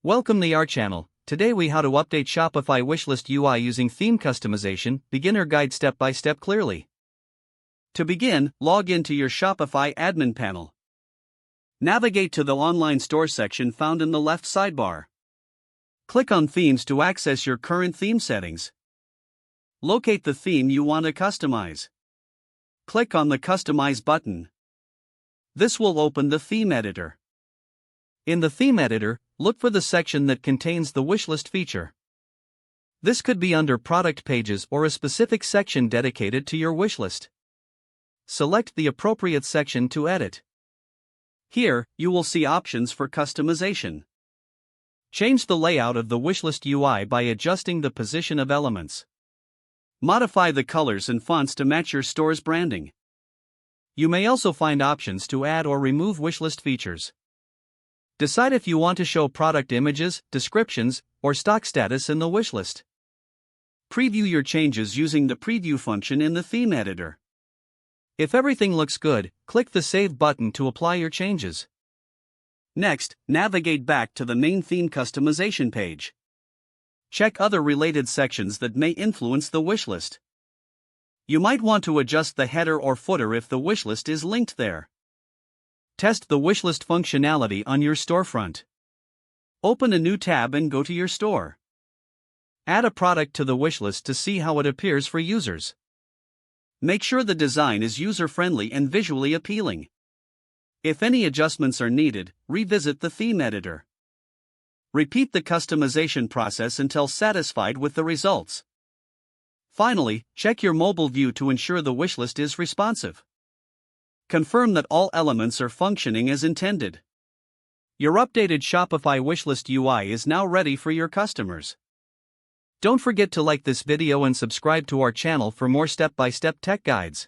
Welcome to our channel. Today we how to update Shopify Wishlist UI using theme customization, beginner guide step by step clearly. To begin, log into your Shopify admin panel. Navigate to the online store section found in the left sidebar. Click on themes to access your current theme settings. Locate the theme you want to customize. Click on the Customize button. This will open the theme editor. In the theme editor, look for the section that contains the wishlist feature. This could be under product pages or a specific section dedicated to your wishlist. Select the appropriate section to edit. Here, you will see options for customization. Change the layout of the wishlist UI by adjusting the position of elements. Modify the colors and fonts to match your store's branding. You may also find options to add or remove wishlist features. Decide if you want to show product images, descriptions, or stock status in the wishlist. Preview your changes using the preview function in the theme editor. If everything looks good, click the Save button to apply your changes. Next, navigate back to the main theme customization page. Check other related sections that may influence the wishlist. You might want to adjust the header or footer if the wishlist is linked there. Test the wishlist functionality on your storefront. Open a new tab and go to your store. Add a product to the wishlist to see how it appears for users. Make sure the design is user-friendly and visually appealing. If any adjustments are needed, revisit the theme editor. Repeat the customization process until satisfied with the results. Finally, check your mobile view to ensure the wishlist is responsive. Confirm that all elements are functioning as intended. Your updated Shopify Wishlist UI is now ready for your customers. Don't forget to like this video and subscribe to our channel for more step-by-step tech guides.